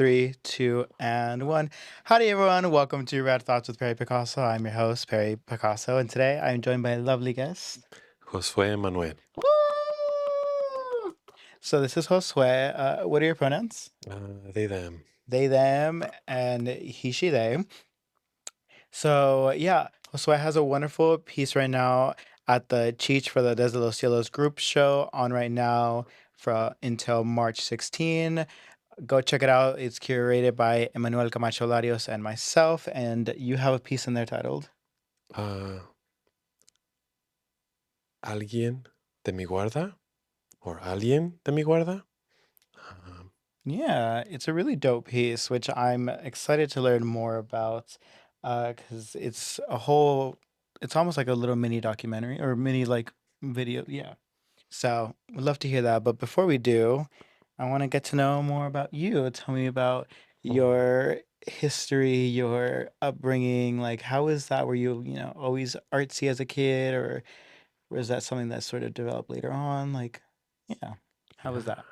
Three, two, and one. Howdy, everyone. Welcome to Rad Thoughts with Perry Picasso. I'm your host, Perry Picasso, and today I'm joined by a lovely guest. Josué Emmanuel. Woo! So this is Josue. What are your pronouns? They, them. They, them, and he, she, they. So yeah, Josue has a wonderful piece right now at the Cheech for the Desde Los Cielos group show on right now for until March 16. Go check it out. It's curated by Emmanuel Camacho Larios and myself, and you have a piece in there titled Uh, Alguien de mi guarda? Or Alguien de mi guarda? Um, Yeah, it's a really dope piece, which I'm excited to learn more about, because it's almost like a little mini documentary or mini like video. Yeah. So we'd love to hear that. But before we do, I want to get to know more about you. Tell me about your history, your upbringing. Like, how is that? Were you, always artsy as a kid, or was that something that sort of developed later on? Like, yeah, how was yeah.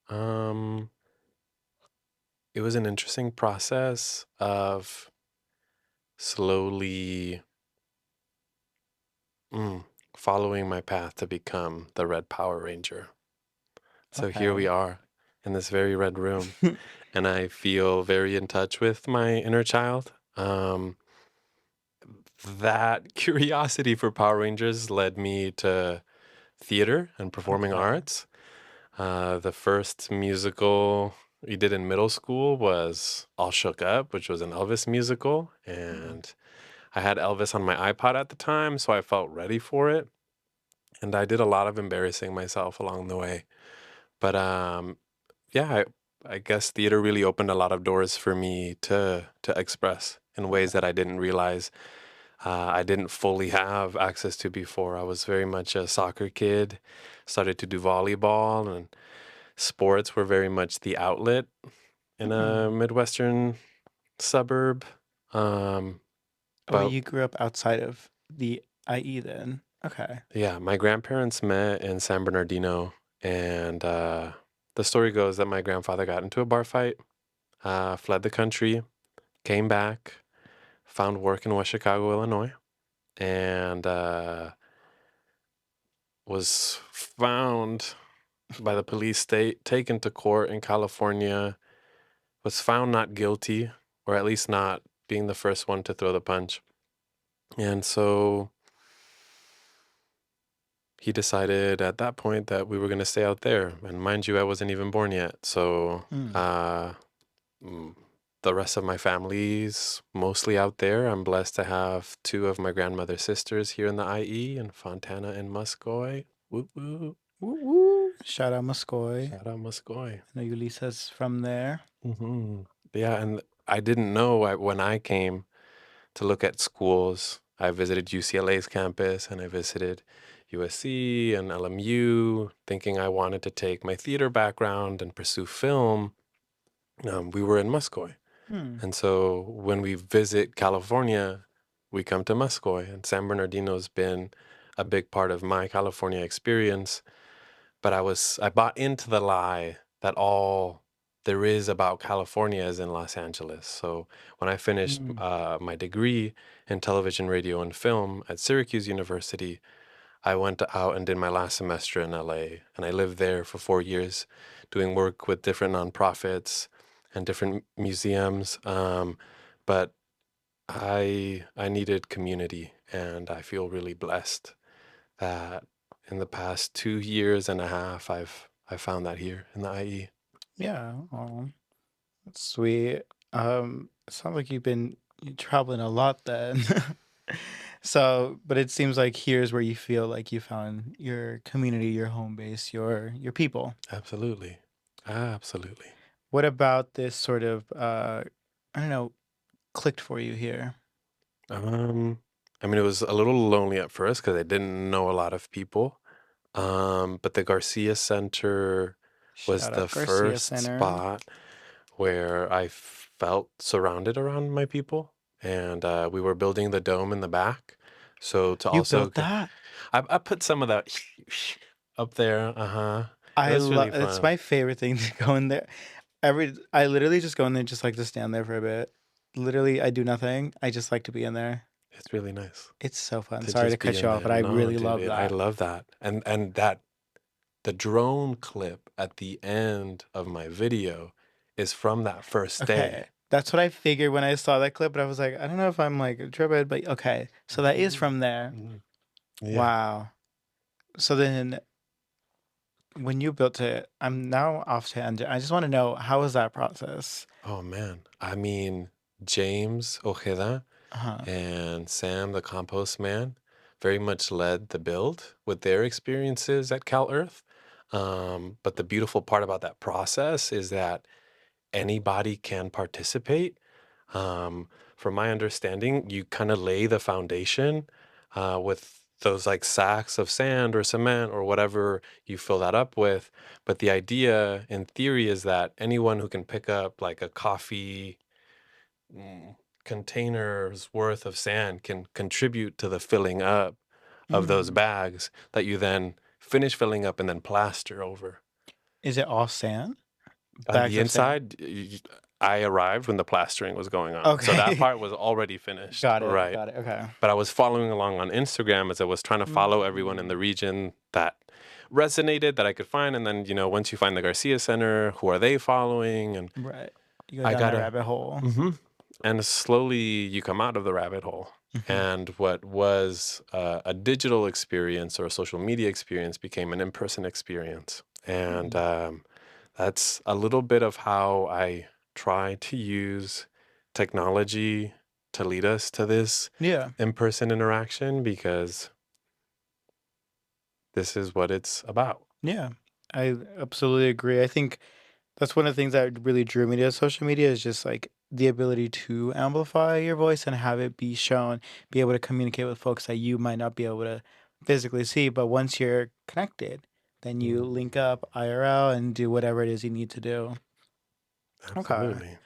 that? Um, it was an interesting process of slowly following my path to become the Red Power Ranger. So here we Okay. are in this very red room, and I feel very in touch with my inner child. That curiosity for Power Rangers led me to theater and performing Okay. arts. The first musical we did in middle school was All Shook Up, which was an Elvis musical. Mm. And I had Elvis on my iPod at the time, so I felt ready for it. And I did a lot of embarrassing myself along the way. But yeah, I guess theater really opened a lot of doors for me to express in ways that Okay. I didn't realize I didn't fully have access to before. I was very much a soccer kid, started to do volleyball, and sports were very much the outlet in a Mm. Midwestern suburb. Um, Oh, but you grew up outside of the IE then. Okay. yeah, my grandparents met in San Bernardino, and the story goes that my grandfather got into a bar fight, fled the country, came back, found work in West Chicago, Illinois, and was found by the police state, taken to court in California, was found not guilty, or at least not being the first one to throw the punch. And so he decided at that point that we were going to stay out there. And mind you, I wasn't even born yet. So Mm. uh, mm, the rest of my family's mostly out there. I'm blessed to have two of my grandmother's sisters here in the IE in Fontana and Muscoy. Woo woo. Woo woo. Shout out Muscoy. Shout out Muscoy. I know Ulisa's from there. hmm Yeah, and I didn't know when I came to look at schools. I visited UCLA's campus and I visited USC and LMU, thinking I wanted to take my theater background and pursue film. We were in Muscoy. Hmm. And so when we visit California, we come to Muscoy. And San Bernardino's been a big part of my California experience. But I bought into the lie that all there is about California is in Los Angeles. So when I finished Mm. my degree in television, radio, and film at Syracuse University, I went out and did my last semester in LA, and I lived there for 4 years, doing work with different nonprofits and different museums. But I needed community, and I feel really blessed that in the past 2 years and a half, I found that here in the IE. Yeah. Oh, that's sweet. It sounds like you traveling a lot then. So, but it seems like here's where you feel like you found your community, your home base, your people. Absolutely, absolutely. What about this sort of I don't know, clicked for you here? Um, I mean, it was a little lonely at first because I didn't know a lot of people. But the Garcia Center was Shout the out Garcia first Center. spot where I felt surrounded around my people, and we were building the dome in the back. So to You also built that? I put some of that up there. It I was love really it's fun. my favorite thing to go in there. I literally just go in there just like to stand there for a bit. Literally, I do nothing. I just like to be in there. It's really nice It's so fun. to Sorry to just be cut you in off, there. but I No, really dude, love I that. love that. And that the drone clip at the end of my video is from that first Okay. day. That's what I figured when I saw that clip, but I was like, I don't know if I'm like tripping, but okay. So that is Mhm, from there. mhm. Yeah. Wow. So then when you built it, I'm now off tangent. I just want to know, how was that process? Oh man. I mean, James Ojeda Uh-huh. and Sam, the compost man, very much led the build with their experiences at Cal Earth. But the beautiful part about that process is that anybody can participate. Um, from my understanding, you kind of lay the foundation with those like sacks of sand or cement or whatever you fill that up with. But the idea in theory is that anyone who can pick up like a coffee mm, containers worth of sand can contribute to the filling up of those Mm. bags that you then finish filling up and then plaster over. Is it all sand? On Bags the of sand? inside, I arrived when the plastering was going on. So that Okay. part was already finished. Got it. Right. Got it. Okay. But I was following along on Instagram as I was trying to follow everyone in the Mm. region that resonated that I could find. And then, once you find the Garcia Center, who are they following? And Right. You go I down that gotta, rabbit hole. hmm and slowly you come out of the rabbit hole. Hmm. And what was a digital experience or a social media experience became an in person experience. And Mm. that's a little bit of how I try to use technology to lead us to this Yeah. in person interaction because this is what it's about. Yeah. I absolutely agree. I think that's one of the things that really drew me to social media is just like the ability to amplify your voice and have it be shown, be able to communicate with folks that you might not be able to physically see. But once you're connected, then you Mhm. link up IRL and do whatever it is you need to do. Okay. Absolutely.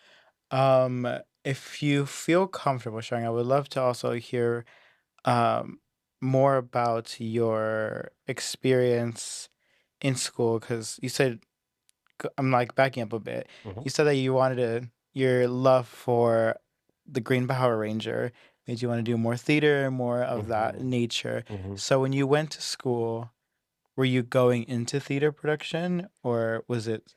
If you feel comfortable sharing, I would love to also hear um more about your experience in school because you said I'm like backing up a bit. Mhm. You said that you wanted to your love for the Green Power Ranger made you want to do more theater, more of that Mhm. nature. Mhm. So when you went to school, were you going into theater production or was it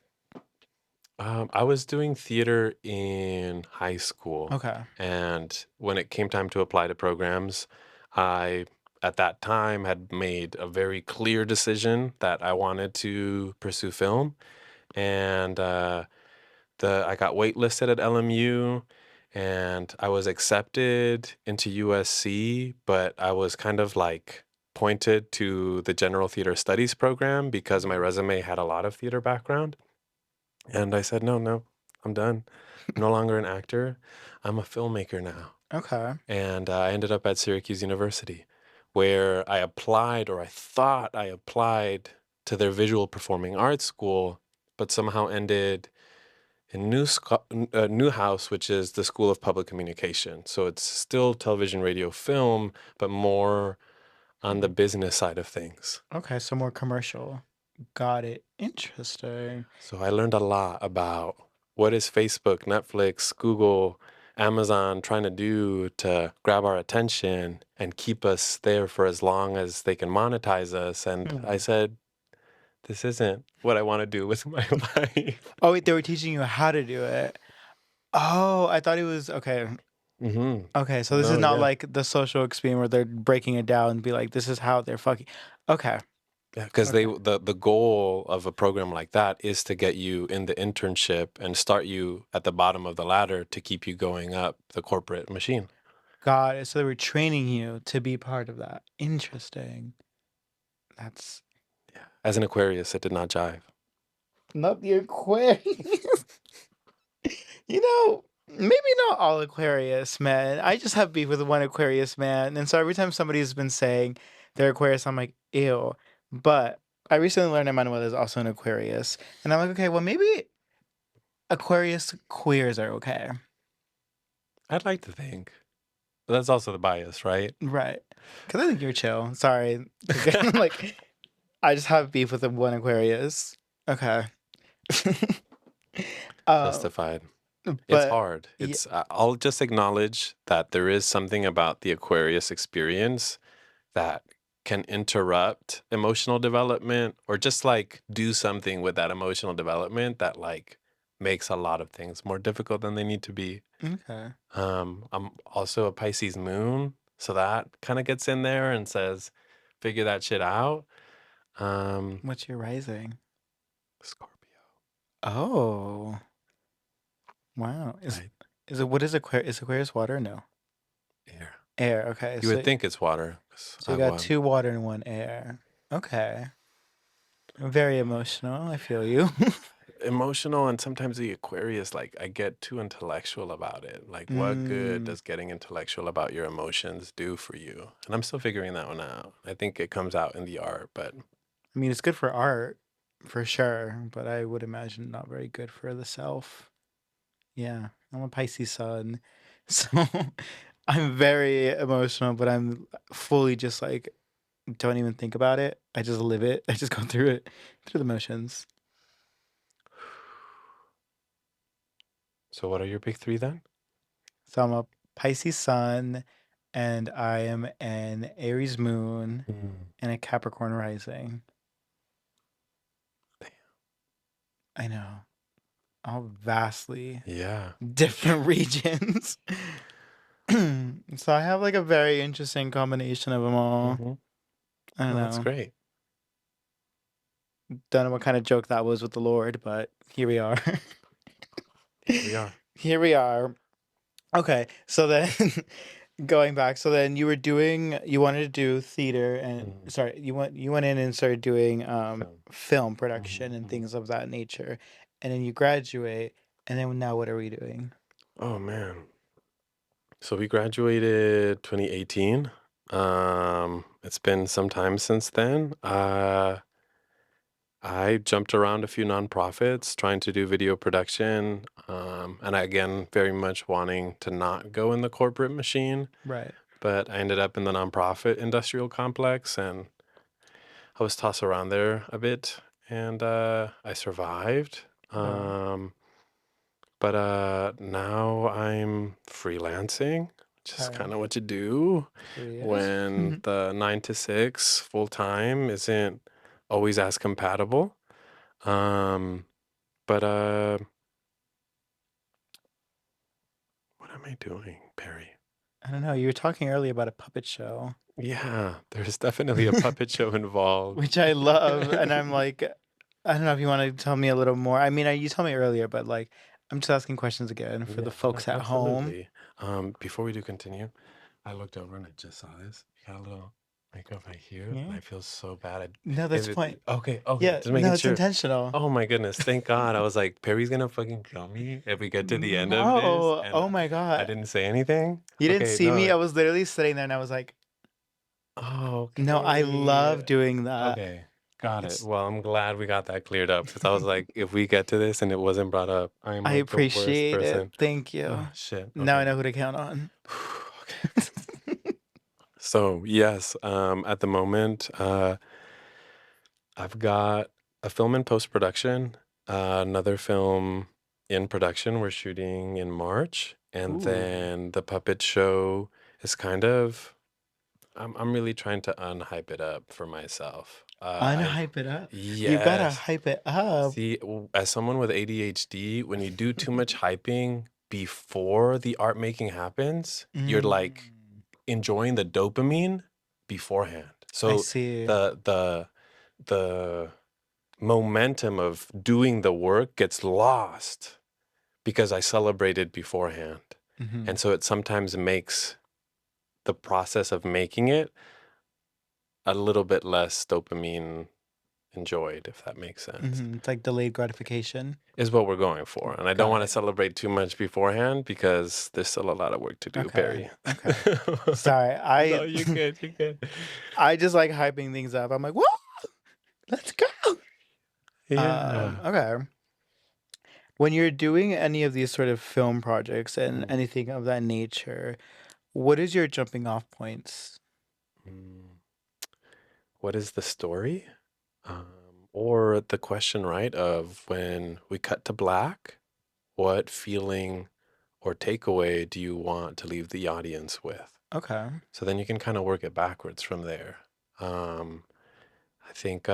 I was doing theater in high school, okay? and when it came time to apply to programs, I, at that time, had made a very clear decision that I wanted to pursue film, and the I got waitlisted at LMU, and I was accepted into USC, but I was kind of like pointed to the General Theater Studies program because my Mm. resume had a lot of theater background. And I said, no, no, I'm done. I'm no longer an actor. I'm a filmmaker now. Okay. And I ended up at Syracuse University, where I applied, or I thought I applied to their visual performing arts school, but somehow ended in Newhouse, which is the School of Public Communication. So it's still television, radio, film, but more on the Mm. business side of things. Okay, so more commercial. Got it. Interesting. So I learned a lot about what is Facebook, Netflix, Google, Amazon trying to do to grab our attention and keep us there for as long as they can monetize us. And I Hmm. said, this isn't what I want to do with my life. Oh, wait, they were teaching you how to do it. Oh, I thought it was okay. Okay, so this is No, not yeah. like the social experiment where they're breaking it down and be like, this is how they're fucking. Okay, Yeah, because okay. the goal of a program like that is to get you in the internship and start you at the bottom of the ladder to keep you going up the corporate machine. Got it. So they were training you to be part of that. Interesting. That's Yeah. As an Aquarius, it did not jive. not the Aquarius. You know, maybe not all Aquarius men. I just have beef with one Aquarius man. And so every time somebody's been saying they're Aquarius, I'm like, ew. But I recently learned Emmanuel is also an Aquarius. And I'm like, okay, well, maybe Aquarius queers are okay. I'd like to think. But that's also the bias, right? Right. Because I think you're chill. Sorry to get like, I just have beef with the one Aquarius. Okay. Um, Justified. It's but hard. yeah, I'll just acknowledge that there is something about the Aquarius experience that can interrupt emotional development or just like do something with that emotional development that like makes a lot of things more difficult than they need to be. okay. I'm also a Pisces moon, so that kind of gets in there and says, figure that shit out. Um, What's your rising? Scorpio, Oh, wow. right? Is it what is Aquarius? Is Aquarius water? Or no, Air. air. Okay, You would think it's water. 'Cause so you got two water and one air. Okay, very emotional. I feel you. emotional, and sometimes the Aquarius, like I get too intellectual about it. Like, what good Mm, does getting intellectual about your emotions do for you? And I'm still figuring that one out. I think it comes out in the art, but I mean, it's good for art, for sure, but I would imagine not very good for the self. Yeah, I'm a Pisces sun, so I'm very emotional, but I'm fully just like don't even think about it. I just live it. I just go through it, through the motions. so what are your big three then? So I'm a Pisces sun, and I am an Aries moon Mm, and a Capricorn rising. damn. I know, all vastly Yeah. different regions. So I have like a very interesting combination of them all. Hmm. I don't Oh, that's know. great. Don't know what kind of joke that was with the Lord, but here we are. Here we are. Here we are. Okay, so then going back, so then you wanted to do theater and Mm, sorry, you went in and started doing film. film Hmm. production and Hmm. things of that nature. And then you graduate, and then now what are we doing? Oh man. So we graduated 2018. It's been some time since then. I jumped around a few nonprofits trying to do video production. And again, very much wanting to not go in the corporate machine, Right. but I ended up in the nonprofit industrial complex and I was tossed around there a bit and I survived. Right. But now I'm freelancing, which is Okay. kind of what you do Yes. when the 9 to 6 full time isn't always as compatible. Um, but what am I doing, Perry? I don't know. You were talking earlier about a puppet show, Yeah, there's definitely a puppet show involved. which I love, and I'm like, I don't know if you want to tell me a little more. I mean, you told me earlier, but like, I'm just asking questions again for the Yeah, no, folks at home. absolutely. Before we do continue, I looked over and I just saw this. You got a little makeup right here, and Yeah. I feel so bad. No, If that's it, fine. okay, okay, Yeah. just making No, it's sure. intentional. Oh my goodness, thank God. I was like, Perry's gonna fucking kill me if we get to the end of this, No. and Oh my I God. didn't say anything. You didn't Okay, see me. no. I was literally sitting there, and I was like, Oh, no, I okay. love doing that. Okay, got it. It's. Well, I'm glad we got that cleared up because I was like, if we get to this and it wasn't brought up, I'm I like the worst appreciate it. person. Thank you. Oh shit. Now I Okay. know who to count on. Okay. So yes, at the moment, I've got a film in post production, another film in production. We're shooting in March, and Ooh. then the puppet show is kind of. I'm really trying to unhype it up for myself. I Unhype it up. You gotta yes. hype it up. See, as someone with ADHD, when you do too much hyping before the art making happens, you're like Mm, enjoying the dopamine beforehand. I So see. the momentum of doing the work gets lost because I celebrated beforehand. Hmm. And so it sometimes makes the process of making it a little bit less dopamine enjoyed, if that makes sense. Hmm. It's like delayed gratification. Is what we're going for. And I don't Got want to it. celebrate too much beforehand because there's still a lot of work to do, Okay. Perry. Okay. Sorry. No, you good, you good. I just like hyping things up. I'm like, whoa, let's go. Yeah. Okay. When you're doing any of these sort of film projects and Mm, anything of that nature, what is your jumping off points? mm. What is the story? Um, Or the question, right, of when we cut to black, what feeling or takeaway do you want to leave the audience with? Okay. So then you can kind of work it backwards from there. Um, I think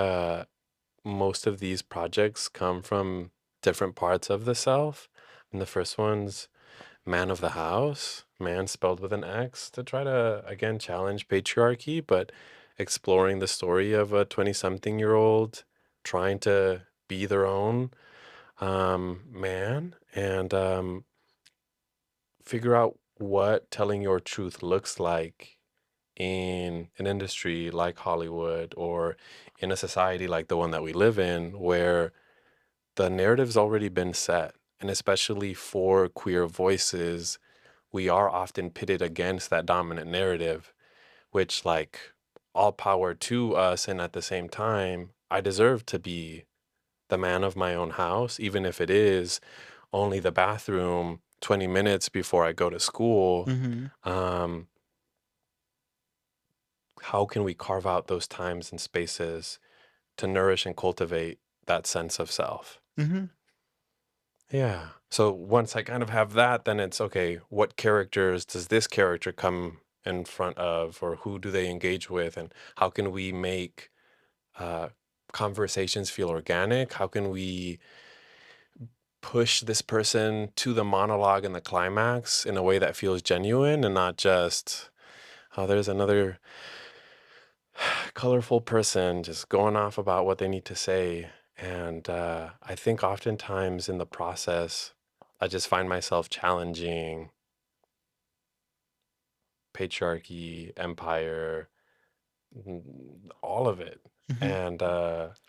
most of these projects come from different parts of the self. And the first one's man of the house, man spelled with an X, to try to, again, challenge patriarchy, but exploring the story of a 20 something year old trying to be their own man and figure out what telling your truth looks like in an industry like Hollywood or in a society like the one that we live in, where the narrative's already been set. And especially for queer voices, we are often pitted against that dominant narrative, which, like, all power to us. And at the same time, I deserve to be the man of my own house, even if it is only the bathroom 20 minutes before I go to school. Mm-hmm. Um, how can we carve out those times and spaces to nourish and cultivate that sense of self? Mm-hmm. Yeah. So once I kind of have that, then it's okay, what characters does this character come in front of, or who do they engage with? And how can we make uh, conversations feel organic? How can we push this person to the monologue and the climax in a way that feels genuine and not just, oh, there's another colorful person just going off about what they need to say. And I think oftentimes in the process, I just find myself challenging patriarchy, empire, all of it. Mm-hmm. And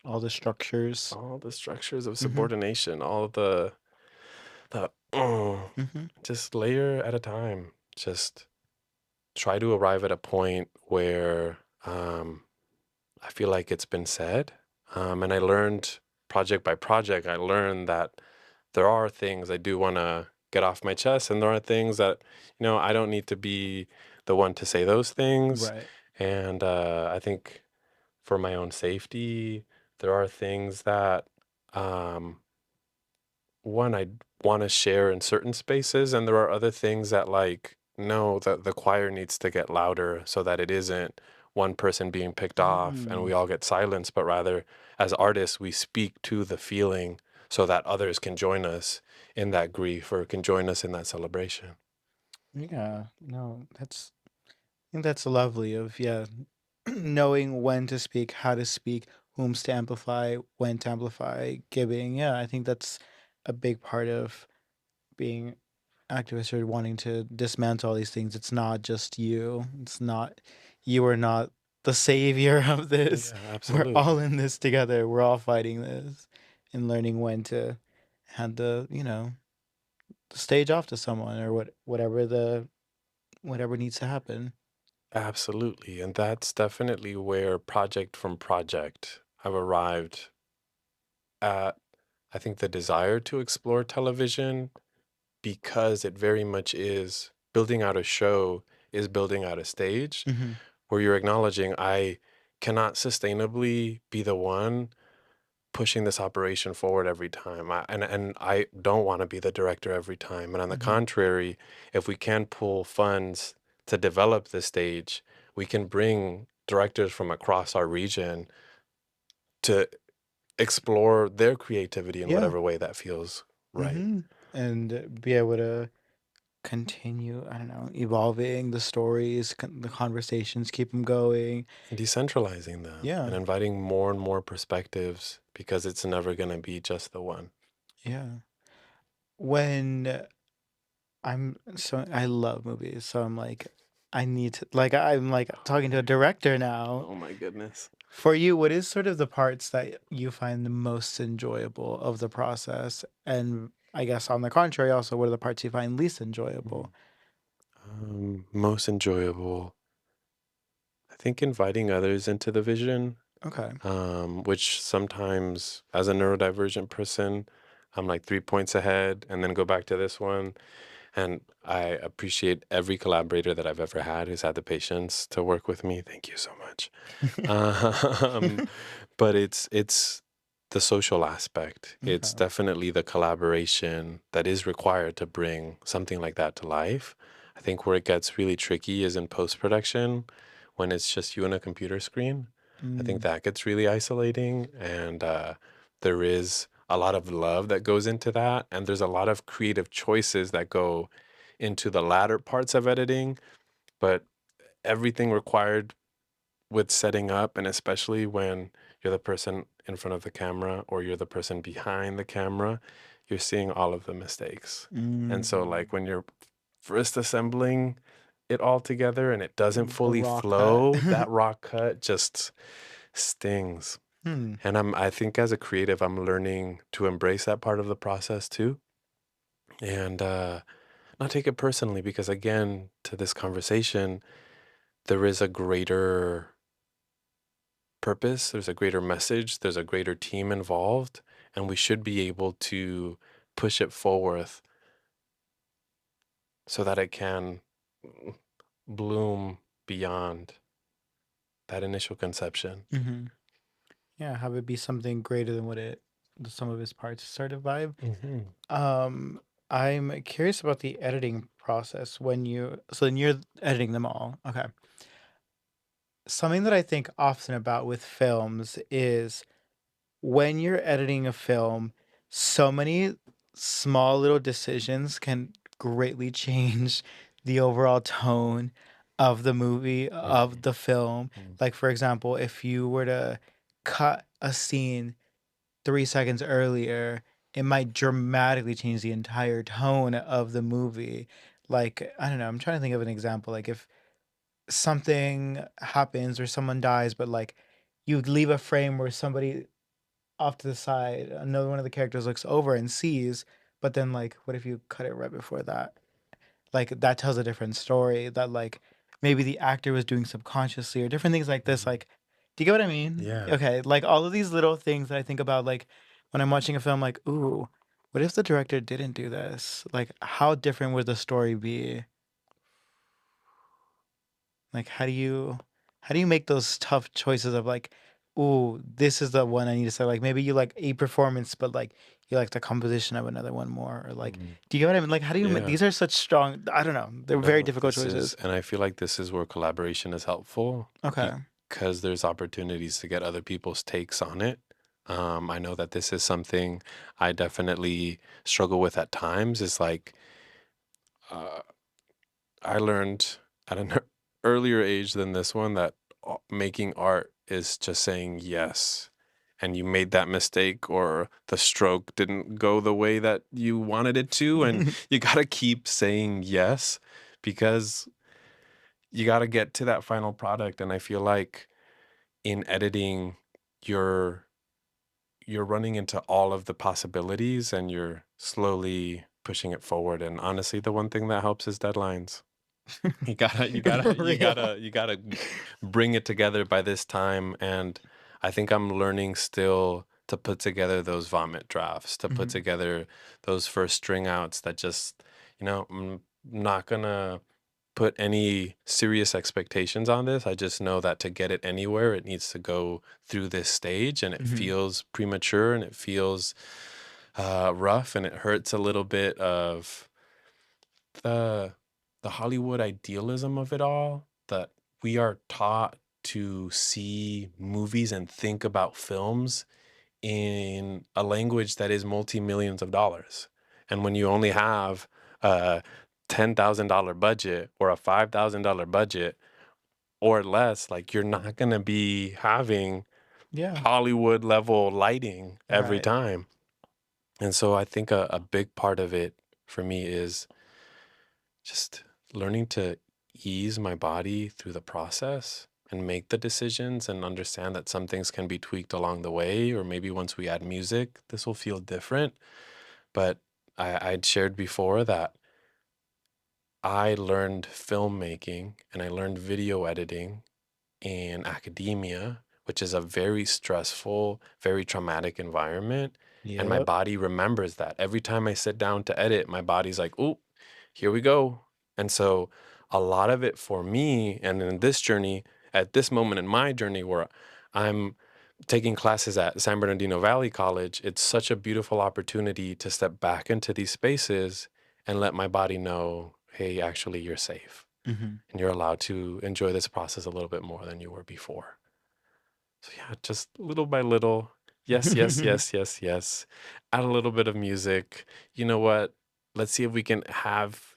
All the structures. all the structures of Mm-hmm. subordination, all the Mm-hmm. just layer at a time. Just try to arrive at a point where I feel like it's been said. And I learned project by project, I learned that there are things I do want to get off my chest, and there are things that, I don't need to be the one to say those things. Right. And I think for my own safety, there are things that um, one I want to share in certain spaces, and there are other things that, like, no, the choir needs to get louder so that it isn't one person being picked off and Mm. we all get silenced, but rather as artists we speak to the feeling so that others can join us in that grief or can join us in that celebration. Yeah. No, I think that's lovely of, yeah, knowing when to speak, how to speak, whom to amplify, when to amplify, giving. Yeah, I think that's a big part of being activist or wanting to dismantle all these things. It's not just you. It's not, you are not the savior of this. Yeah, We're all absolutely. in this together. We're all fighting this and learning when to hand the stage off to someone or whatever needs to happen. Absolutely. And that's definitely where project from project I've arrived at, I think, the desire to explore television, because it very much is building out a show, is building out a stage Hmm. where you're acknowledging I cannot sustainably be the one pushing this operation forward every time. And I don't want to be the director every time. And on the Hmm. contrary, if we can pull funds to develop the stage, we can bring directors from across our region to explore their creativity in Yeah. whatever way that feels right. Hmm. And be able to continue, I don't know, evolving the stories, the conversations, keep them going. And decentralizing them and Yeah. inviting more and more perspectives, because it's never going to be just the one. Yeah. When I love movies, so I'm like, I need to, like, I'm like talking to a director now. Oh my goodness. For you, what is sort of the parts that you find the most enjoyable of the process? And I guess on the contrary, also, what are the parts you find least Mhm. enjoyable? Most enjoyable, I think, inviting others into the vision, Okay. which sometimes, as a neurodivergent person, I'm like 3 points ahead and then go back to this one. And I appreciate every collaborator that I've ever had who's had the patience to work with me. Thank you so much. Um, but it's the social aspect. It's Okay. definitely the collaboration that is required to bring something like that to life. I think where it gets really tricky is in post production when it's just you and a computer screen. I think Mm, that gets really isolating, and there is a lot of love that goes into that, and there's a lot of creative choices that go into the latter parts of editing, but everything required with setting up, and especially when you're the person in front of the camera or you're the person behind the camera, you're seeing all of the mistakes. And so, mm, like, when you're first assembling it all together and it doesn't the fully raw cut. flow, that raw cut just stings. Hmm. And I think as a creative, I'm learning to embrace that part of the process too. And not take it personally, because again, to this conversation, there is a greater purpose, there's a greater message, there's a greater team involved, and we should be able to push it forward so that it can bloom beyond that initial conception. Hmm. Yeah, have it be something greater than what it the sum of its parts sort of vibe. Hmm. Um, I'm curious about the editing process when you so then you're editing them all. Okay. Something that I think often about with films is when you're editing a film, so many small little decisions can greatly change the overall tone of the movie, of Hmm. the film. Like, for example, if you were to cut a scene 3 seconds earlier, it might dramatically change the entire tone of the movie. Like, I don't know, I'm trying to think of an example. Like, if something happens or someone dies, but like you'd leave a frame where somebody off to the side, another one of the characters looks over and sees, but then like what if you cut it right before that? Like that tells a different story that like maybe the actor was doing subconsciously or different things like this. Hmm. Like, do you get what I mean? Yeah. Okay, like all of these little things that I think about like when I'm watching a film, like, ooh, what if the director didn't do this? Like, how different would the story be? Like, how do you make those tough choices of like, "Ooh, this is the one I need to say." Like, maybe you like a performance, but like you like the composition of another one more, or like, Mhm. do you get what I mean? Like, how do you make Yeah. these are such strong. I don't know. They're very No, difficult choices. and I feel like this is where collaboration is helpful Okay. because there's opportunities to get other people's takes on it. I know that this is something I definitely struggle with at times. Is like, uh, I learned at an earlier age than this one that making art is just saying yes. And you made that mistake, or the stroke didn't go the way that you wanted it to. And you got to keep saying yes, because you got to get to that final product. And I feel like in editing, you're you're running into all of the possibilities and you're slowly pushing it forward. And honestly, the one thing that helps is deadlines. For real. You gotta bring it together by this time. And I think I'm learning still to put together those vomit drafts, to put Mhm. together those first string outs that just, I'm not gonna put any serious expectations on this. I just know that to get it anywhere, it needs to go through this stage, and it Mhm. feels premature and it feels rough, and it hurts a little bit of the Hollywood idealism of it all, that we are taught to see movies and think about films in a language that is multi-millions of dollars. And when you only have a $10,000 budget or a $5,000 budget or less, like, you're not going to be having Yeah. Hollywood level lighting every Right. time. And so I think a big part of it for me is just learning to ease my body through the process and make the decisions, and understand that some things can be tweaked along the way, or maybe once we add music this will feel different. But I'd shared before that I learned filmmaking and I learned video editing in academia, which is a very stressful, very traumatic environment. And my Yep. body remembers that. Every time I sit down to edit, my body's like, "Oh, here we go." And so a lot of it for me, and in this journey, at this moment in my journey where I'm taking classes at San Bernardino Valley College, it's such a beautiful opportunity to step back into these spaces and let my body know, hey, actually, you're safe Hmm. and you're allowed to enjoy this process a little bit more than you were before. So, yeah, just little by little. Yes, yes, yes, yes, yes. Add a little bit of music. You know what? Let's see if we can have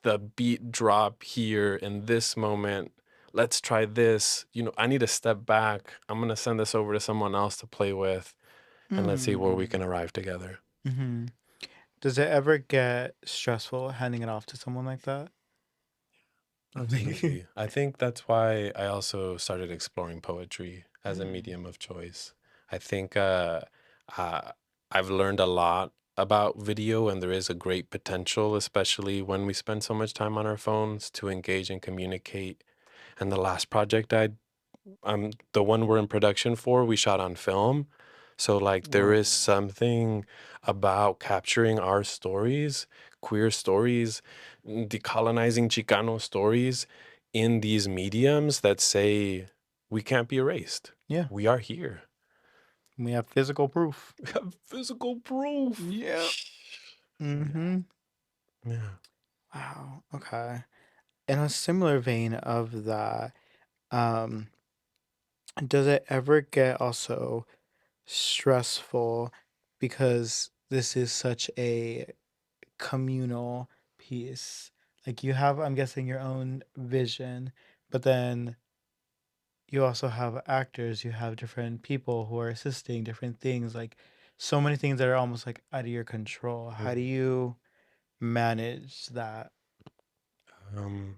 the beat drop here in this moment. Let's try this. I need to step back. I'm going to send this over to someone else to play with, and let's see where we Mm. can arrive together. Hmm. Does it ever get stressful handing it off to someone like that? Absolutely. I think that's why I also started exploring poetry as a Mm. medium of choice. I think uh, I've learned a lot about video, and there is a great potential, especially when we spend so much time on our phones, to engage and communicate. And the last project the one we're in production for, we shot on film. So like there is Whoa. something about capturing our stories, queer stories, decolonizing Chicano stories in these mediums that say we can't be erased. Yeah, We are here. we have physical proof. We have physical proof. Yeah. Yeah. Mm-hmm. Yeah. Wow. Okay. In a similar vein of that, um, does it ever get also stressful because this is such a communal piece? Like you have, I'm guessing, your own vision, but then you also have actors, you have different people who are assisting different things, like so many things that are almost like out of your control. How do Mm. you manage that? Um,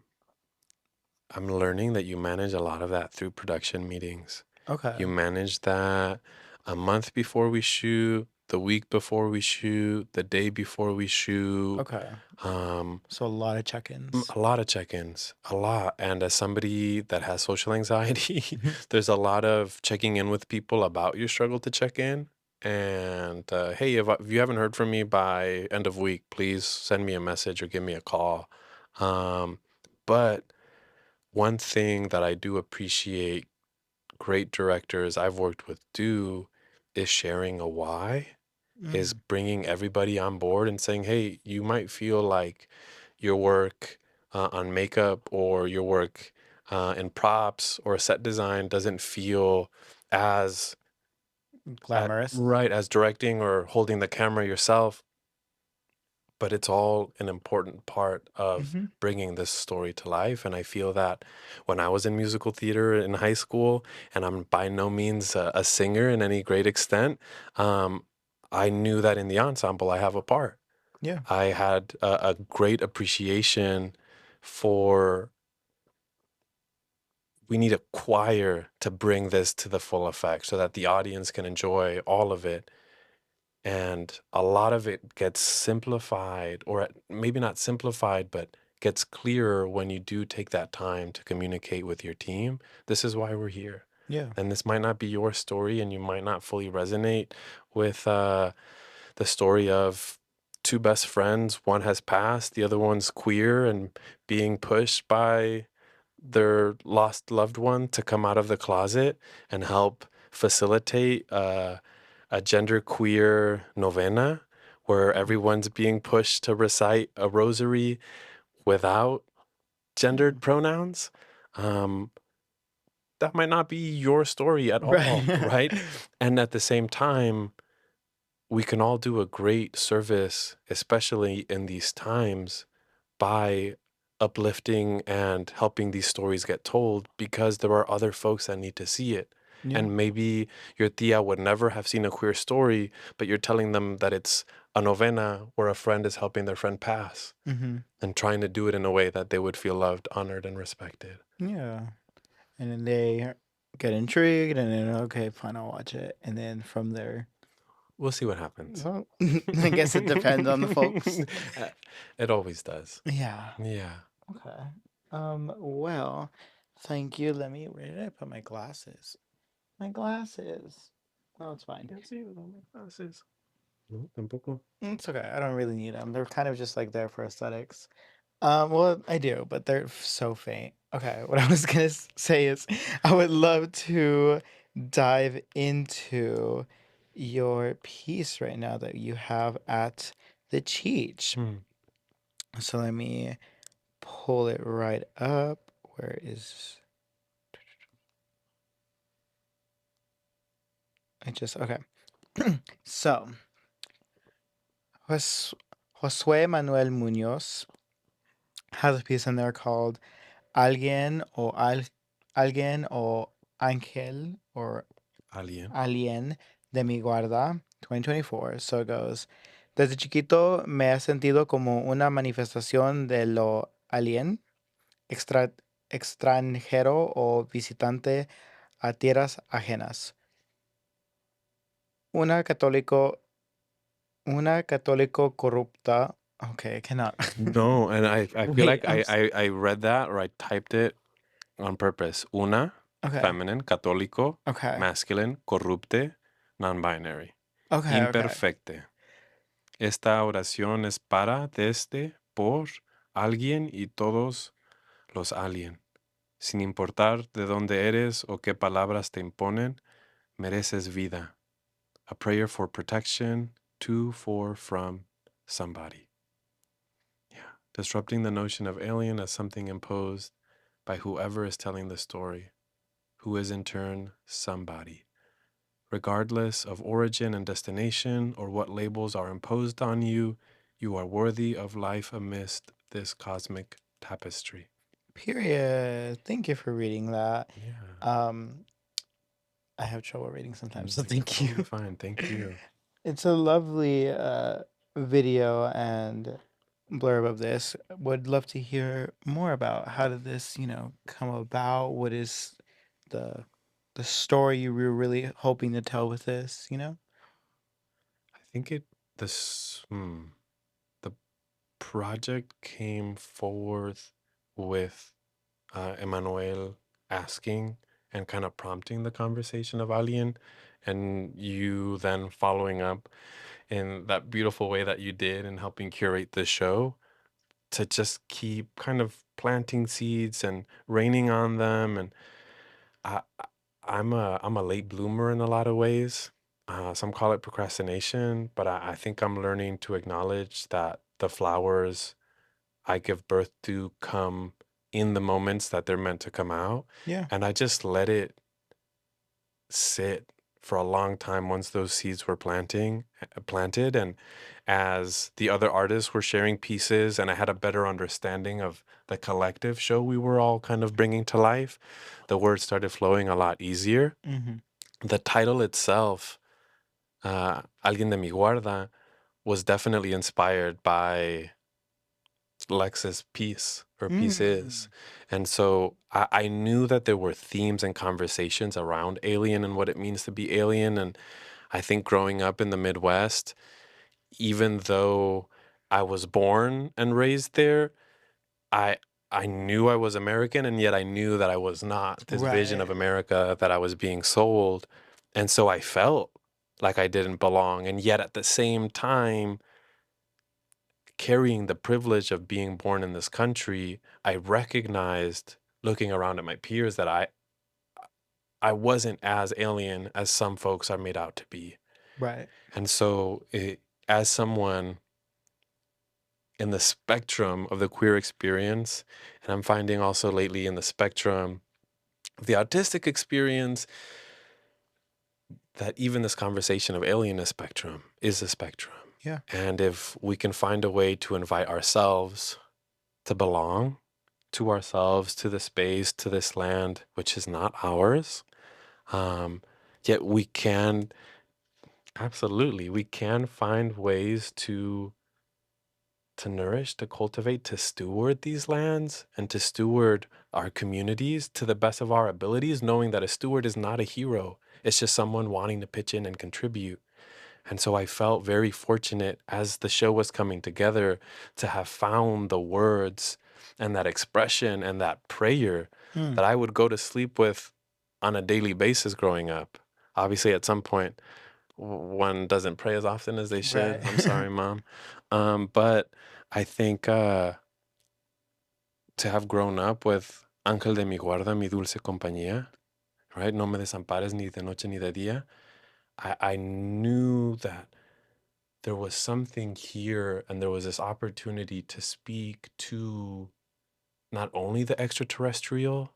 I'm learning that you manage a lot of that through production meetings. Okay. You manage that a month before we shoot, the week before we shoot, the day before we shoot. Okay. Um, So a lot of check-ins. a lot of check-ins, a lot. And as somebody that has social anxiety, there's a lot of checking in with people about your struggle to check in. And hey, if you haven't heard from me by end of week, please send me a message or give me a call. Um, but one thing that I do appreciate great directors I've worked with do is sharing a why, is Mm, bringing everybody on board and saying, hey, you might feel like your work on makeup or your work in props or set design doesn't feel as glamorous. right as directing or holding the camera yourself, but it's all an important part of Hmm. bringing this story to life. And I feel that when I was in musical theater in high school, and I'm by no means a singer in any great extent, um, I knew that in the ensemble I have a part. Yeah. I had a great appreciation for we need a choir to bring this to the full effect so that the audience can enjoy all of it. And a lot of it gets simplified, or maybe not simplified, but gets clearer when you do take that time to communicate with your team. This is why we're here. Yeah. And this might not be your story, and you might not fully resonate with the story of two best friends. One has passed, the other one's queer and being pushed by their lost loved one to come out of the closet and help facilitate a genderqueer novena where everyone's being pushed to recite a rosary without Yeah. gendered pronouns. Um, that might not be your story at all, Right. right? And at the same time, we can all do a great service, especially in these times, by uplifting and helping these stories get told because there are other folks that need to see it. Yeah. And maybe your tia would never have seen a queer story, but you're telling them that it's a novena where a friend is helping their friend pass Hmm. and trying to do it in a way that they would feel loved, honored, and respected. Yeah. And then they get intrigued, and then okay, fine, I'll watch it. And then from there, We'll see what happens. well, I guess it depends on the folks. Uh, it always does. Yeah. Yeah. Okay. Well, thank you. Where did I put my glasses? My glasses. No, it's fine. Can't see without my glasses. No, tampoco. It's okay. I don't really need them. They're kind of just like there for aesthetics. Well, I do, but they're so faint. Okay, what I was gonna say is, I would love to dive into your piece right now that you have at the Cheech. Hmm. So let me pull it right up. Where is I just okay. So Jos- Josué Emmanuel Munoz has a piece in there called Alguien o Ángel or Alien. Alien de mi guarda 2024. So it goes. Desde chiquito me he sentido como una manifestación de lo alien, extra- extranjero o visitante a tierras ajenas. Una católico, una católico corrupta. Okay, I cannot. No, and I feel Wait, like I read that or I typed it on purpose. Una, okay, feminine, católico, okay, masculine, corrupte, non-binary. okay, okay. Imperfecte. Esta oración es para, desde, por, alguien y todos los alien. Sin importar de dónde eres o qué palabras te imponen, mereces vida. A prayer for protection, to, for, from somebody. Yeah. Disrupting the notion of alien as something imposed by whoever is telling the story, who is in turn somebody. Regardless of origin and destination or what labels are imposed on you, you are worthy of life amidst this cosmic tapestry. Period. Thank you for reading that. Yeah. Um, I have trouble reading sometimes, so You're thank totally you. fine. Thank you. It's a lovely video and blurb of this. Would love to hear more about how did this, come about? What is the the story you were really hoping to tell with this? I think the project came forth with Emmanuel asking and kind of prompting the conversation of Alien, and you then following up in that beautiful way that you did and helping curate the show to just keep kind of planting seeds and raining on them. And I'm a late bloomer in a lot of ways. Some call it procrastination, but I think I'm learning to acknowledge that the flowers I give birth to come in the moments that they're meant to come out. Yeah. And I just let it sit for a long time once those seeds were planted. And as the other artists were sharing pieces and I had a better understanding of the collective show we were all kind of bringing to life, the words started flowing a lot easier. Mm-hmm. The title itself, Alguien de mi guarda, was definitely inspired by Lex's piece or pieces. Mm. And so I knew that there were themes and conversations around alien and what it means to be alien. And I think growing up in the Midwest, even though I was born and raised there, I I knew I was American, and yet I knew that I was not this vision Right. of America that I was being sold. And so I felt like I didn't belong. And yet at the same time, carrying the privilege of being born in this country, I recognized looking around at my peers that I wasn't as alien as some folks are made out to be. Right. And so as someone in the spectrum of the queer experience, and I'm finding also lately in the spectrum of the autistic experience, that even this conversation of alienness spectrum is a spectrum. Yeah. And if we can find a way to invite ourselves to belong to ourselves, to the space, to this land, which is not ours. Um, Yet we can, absolutely, we can find ways to nourish, to cultivate, to steward these lands and to steward our communities to the best of our abilities, knowing that a steward is not a hero. It's just someone wanting to pitch in and contribute. And so I felt very fortunate as the show was coming together to have found the words and that expression and that prayer Mm. that I would go to sleep with on a daily basis growing up. Obviously, at some point, one doesn't pray as often as they should. Right. I'm sorry, mom. But I think to have grown up with Ángel de mi guarda, mi dulce compañía, right? No me desampares ni de noche ni de día. I knew that there was something here and there was this opportunity to speak to not only the extraterrestrial,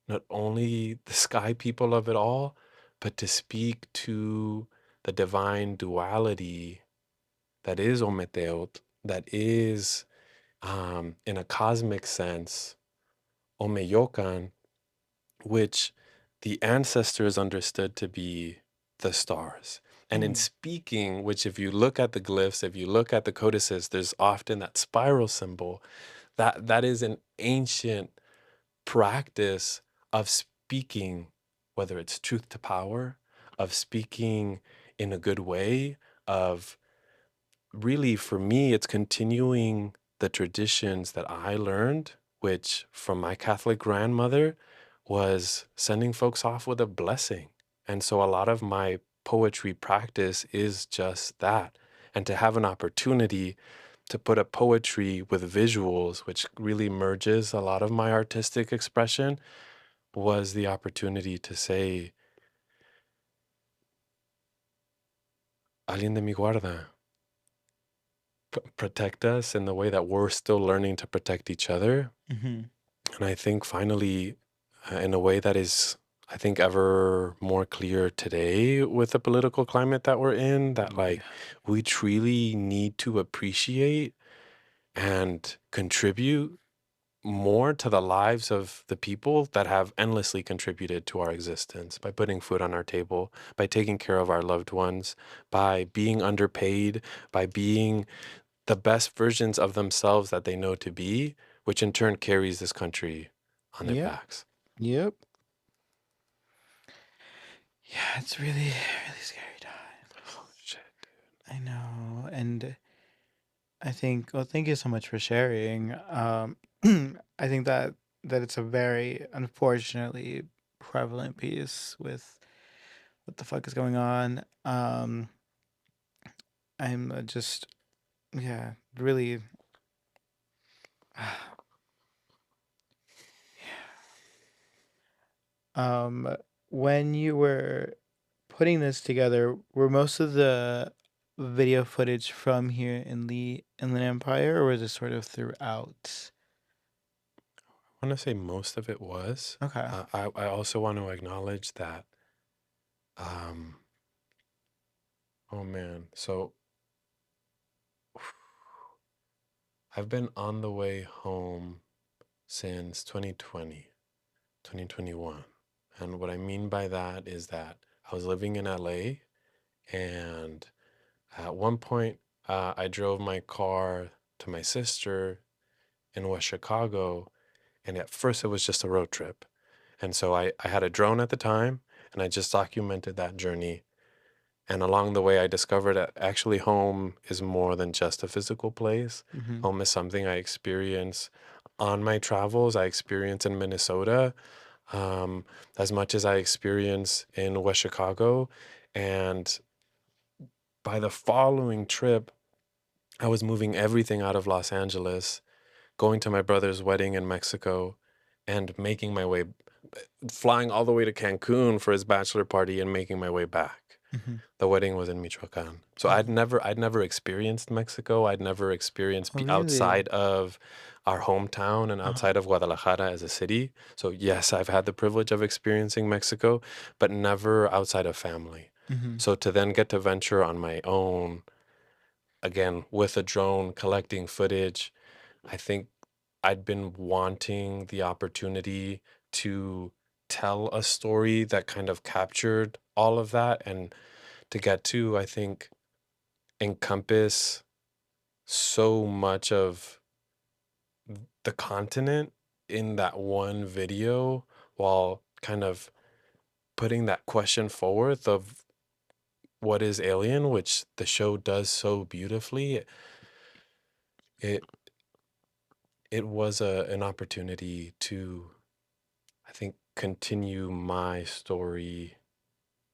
not only the sky people of it all, but to speak to the divine duality that is Ometeot, that is, in a cosmic sense, Omeyocan, which the ancestors understood to be the stars. And in Mm. speaking, which if you look at the glyphs, if you look at the codices, there's often that spiral symbol. That is an ancient practice of speaking, whether it's truth to power, of speaking in a good way, of really, for me, it's continuing the traditions that I learned, which from my Catholic grandmother was sending folks off with a blessing. And so a lot of my poetry practice is just that. And to have an opportunity to put a poetry with visuals, which really merges a lot of my artistic expression, was the opportunity to say, Alguien de mi guarda, protect us in the way that we're still learning to protect each other. Mhm. And I think finally, in a way that is, I think, ever more clear today with the political climate that we're in, that like Yeah. we truly need to appreciate and contribute more to the lives of the people that have endlessly contributed to our existence by putting food on our table, by taking care of our loved ones, by being underpaid, by being the best versions of themselves that they know to be, which in turn carries this country on their Yep. backs. Yep. Yeah, it's really, really scary Oh, times. shit. I know, and I think. Well, thank you so much for sharing. I think that it's a very unfortunately prevalent piece with what the fuck is going on. I'm just yeah, really. Um, when you were putting this together, were most of the video footage from here in the Inland Empire, or was it sort of throughout? I want to say most of it was. Okay. I also want to acknowledge that, um, oh man, so I've been on the way home since 2020, 2021. And what I mean by that is that I was living in LA, and at one point, I drove my car to my sister in West Chicago. And at first, it was just a road trip. And so I had a drone at the time, and I just documented that journey. And along the way, I discovered that actually home is more than just a physical place. Mm-hmm. Home is something I experience on my travels. I experience in Minnesota, um, as much as I experience in West Chicago. And by the following trip, I was moving everything out of Los Angeles, going to my brother's wedding in Mexico, and making my way, flying all the way to Cancun for his bachelor party and making my way back. Mm-hmm. The wedding was in Michoacan. So Oh. I'd never experienced Mexico. I'd never experienced Oh, really? outside of our hometown and Uh-huh. outside of Guadalajara as a city. So yes, I've had the privilege of experiencing Mexico, but never outside of family. Mm-hmm. So to then get to venture on my own, again, with a drone, collecting footage, I think I'd been wanting the opportunity to tell a story that kind of captured all of that, and to get to, I think, encompass so much of the continent in that one video, while kind of putting that question forth of what is alien, which the show does so beautifully. It it was an opportunity to, I think, continue my story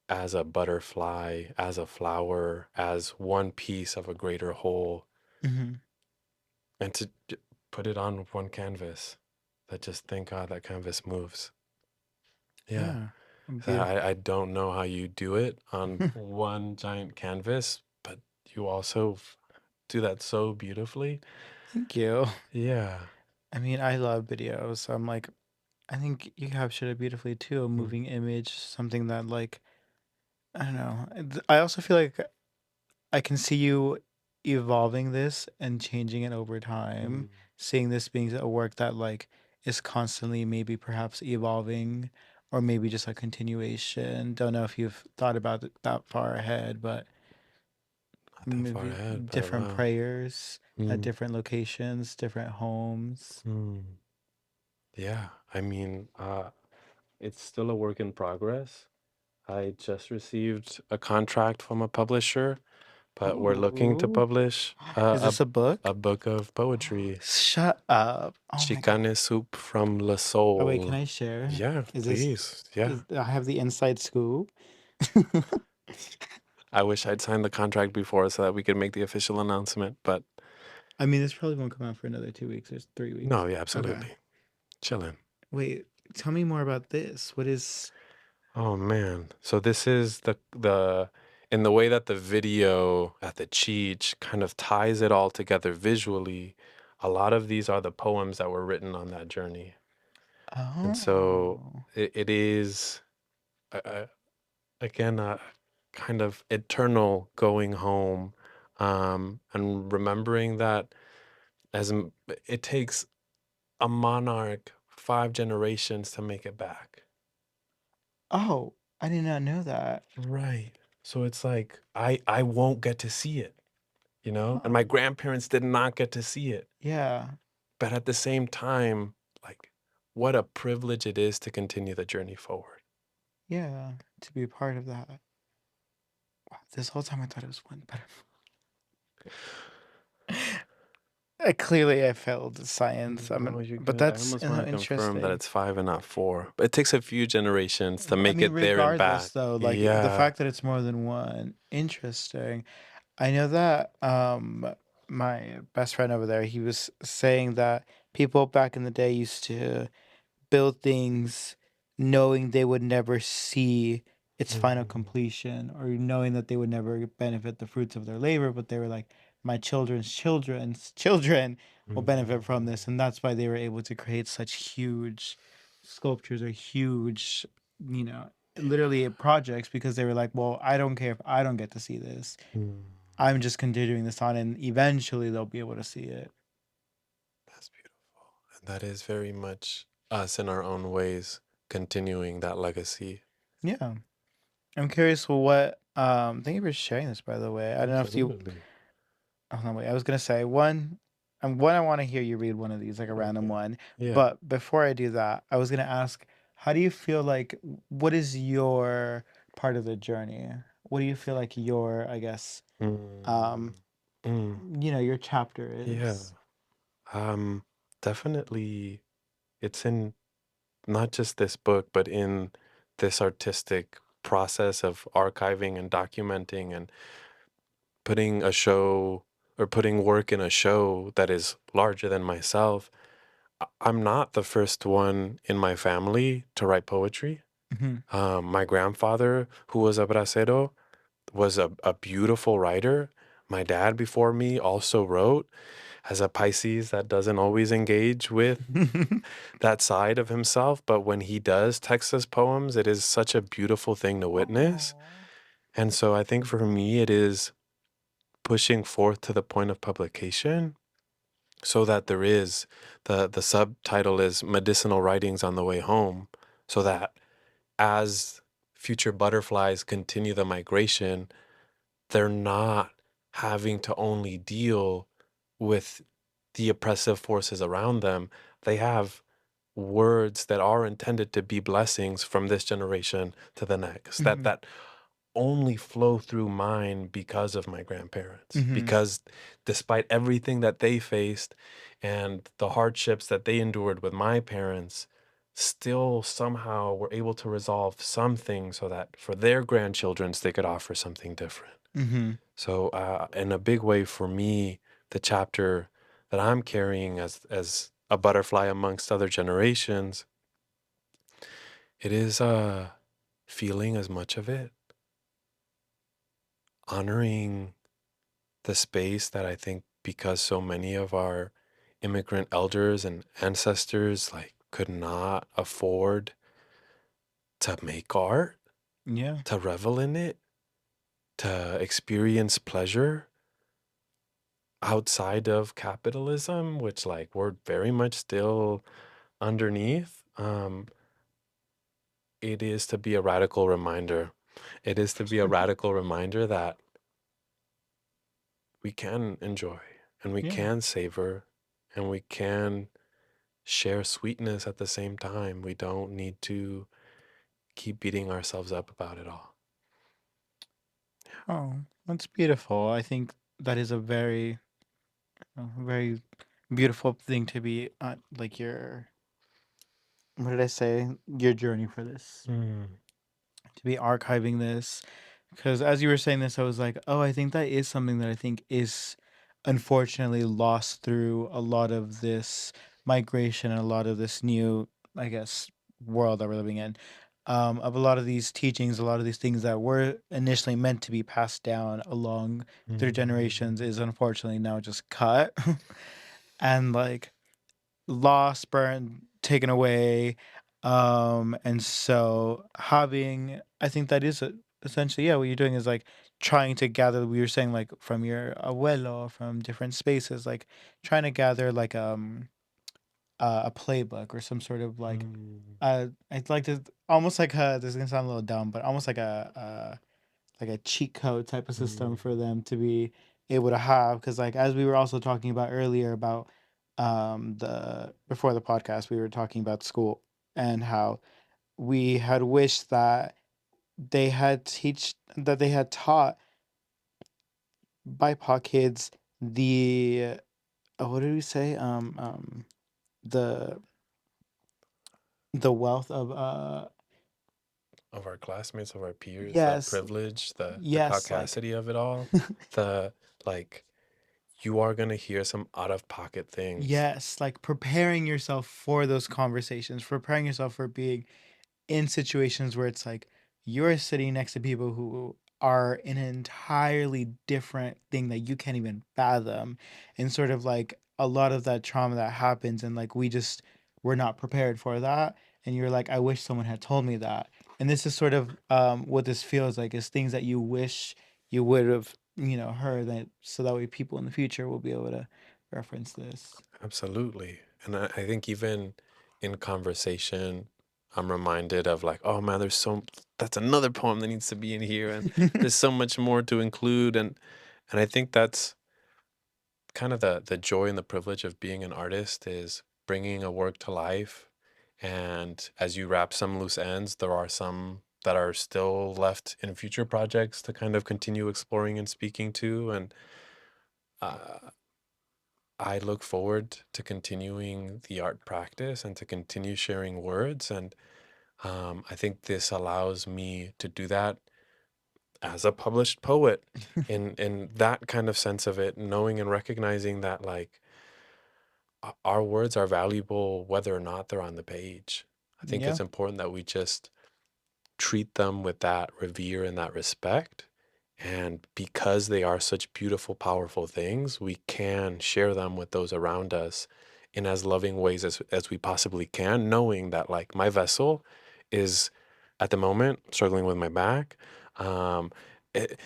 as a butterfly, as a flower, as one piece of a greater whole, Mm-hmm. and to put it on one canvas. That just, thank God, that canvas moves. Yeah. Yeah. I Beautiful. don't know how you do it on one giant canvas, but you also do that so beautifully. Thank you. Yeah. I mean, I love videos. So I'm like, I think you captured it beautifully too. A Mm, moving image, something that like I don't know. I also feel like I can see you evolving this and changing it over time. mm, Seeing this being a work that like is constantly maybe perhaps evolving or maybe just a continuation. Don't know if you've thought about it that far ahead, but not that far maybe ahead, but different wow. prayers at Mm, different locations, different homes. mm. Yeah. I mean, it's still a work in progress. I just received a contract from a publisher, but we're looking to Ooh. publish Is this a book? a book of poetry. Shut up. Oh my god. Chicane soup from Le Oh wait, can Soul. I share? Yeah, Is this please. Yeah. is I have the inside scoop? I wish I'd signed the contract before so that we could make the official announcement, but I mean, this probably won't come out for another 2 weeks or 3 weeks. no, yeah, Okay. absolutely. Chilling. Wait, tell me more about this. What is Oh man. So this is the in the way that the video at the Cheech kind of ties it all together visually, a lot of these are the poems that were written on that journey. And so Oh. it is uh, again a kind of eternal going home, and remembering that it takes a monarch 5 generations to make it back. Oh, I did not know that. Right. So it's like I won't get to see it, you know? And my Oh. grandparents did not get to see it. Yeah. But at the same time, like what a privilege it is to continue the journey forward. Yeah. To be a part of that. Wow, this whole time I thought it was one, but clearly I failed science. No, you're But good. I that's almost want to confirm that interesting. it's 5 and not 4. But it takes a few generations to I make mean, it there and regardless back. though, like the Yeah. fact that it's more than one, interesting. I know that my best friend over there, he was saying that people back in the day used to build things knowing they would never see its final Mm, completion or knowing that they would never benefit the fruits of their labor, but they were like, my children's children will benefit from mm, this. And that's why they were able to create such huge sculptures or huge, you know, literally projects because they were like, well, I don't care if I don't get to see this. mm. I'm just continuing this on and eventually they'll be able to see it. That's beautiful. And that is very much us in our own ways continuing that legacy. Yeah. I'm curious what thank you for sharing this by the way. I don't know if you Absolutely. oh no wait, I was gonna say one I wanna hear you read one of these, like a random Okay. one. Yeah. But before I do that, I was gonna ask, how do you feel like what is your part of the journey? What do you feel like your, I guess, um, Mm, mm, your chapter yeah. is? Um, Definitely it's in not just this book, but in this artistic process of archiving and documenting and putting a show or putting work in a show that is larger than myself. I'm not the first one in my family to write poetry. Mhm. My grandfather, who was a bracero, was a beautiful writer. My dad before me also wrote. As a Pisces that doesn't always engage with that side of himself, but when he does text us poems, it is such a beautiful thing to witness. Aw. And so I think for me, it is pushing forth to the point of publication so that there is the subtitle is medicinal writings on the way home, so that as future butterflies continue the migration, they're not having to only deal with the oppressive forces around them. They have words that are intended to be blessings from this generation to the next, that Mhm. only flow through mine because of my grandparents, Mhm. because despite everything that they faced and the hardships that they endured with my parents, still somehow were able to resolve something so that for their grandchildren's they could offer something different. Mhm. So in a big way for me, the chapter that I'm carrying as a butterfly amongst other generations, it is feeling as much of it, honoring the space that I think because so many of our immigrant elders and ancestors like could not afford to make art, Yeah. to revel in it, to experience pleasure outside of capitalism, which like we're very much still underneath. It is to be a radical reminder. It is to be a radical reminder that we can enjoy and we Yeah. can savor and we can share sweetness at the same time. We don't need to keep beating ourselves up about it all. Oh, that's beautiful. I think that is a very beautiful thing to be like your, what did I say? Your journey for this. Mm, To be archiving this, because as you were saying this, I was like, oh, I think that is something that I think is unfortunately lost through a lot of this migration and a lot of this new, I guess, world that we're living in. Of a lot of these teachings, a lot of these things that were initially meant to be passed down along through generations mm, is unfortunately now just cut and like lost, burned, taken away. And so having, I think that is essentially, yeah, what you're doing is like trying to gather, we were saying like from your abuelo, from different spaces, like trying to gather like a playbook or some sort of like, mm, I'd like to almost like a, this is gonna sound a little dumb, but almost like a cheat code type of system for mm. them to be able to have, because like as we were also talking about earlier about the before the podcast, we were talking about school and how we had wished that they had taught BIPOC kids the what did we say, the wealth of Of our classmates, of our peers, the yes, privilege, the yes, like caucasity of it all, the like you are gonna hear some out of pocket things. yes, like preparing yourself for those conversations, preparing yourself for being in situations where it's like you're sitting next to people who are in an entirely different thing that you can't even fathom, and sort of like a lot of that trauma that happens, and like we're not prepared for that, and you're like, I wish someone had told me that. And this is sort of what this feels like, is things that you wish you would have, heard, that so that way people in the future will be able to reference this. Absolutely. And I think even in conversation, I'm reminded of like, oh man, that's another poem that needs to be in here. And there's so much more to include. And I think that's kind of the joy and the privilege of being an artist is bringing a work to life. And as you wrap some loose ends, there are some that are still left in future projects to kind of continue exploring and speaking to. And uh, I look forward to continuing the art practice and to continue sharing words. And I think this allows me to do that as a published poet in that kind of sense of it, knowing and recognizing that like our words are valuable whether or not they're on the page. I think Yeah. it's important that we just treat them with that revere and that respect. And because they are such beautiful, powerful things, we can share them with those around us in as loving ways as we possibly can, knowing that, like, my vessel is at the moment struggling with my back. Um, it,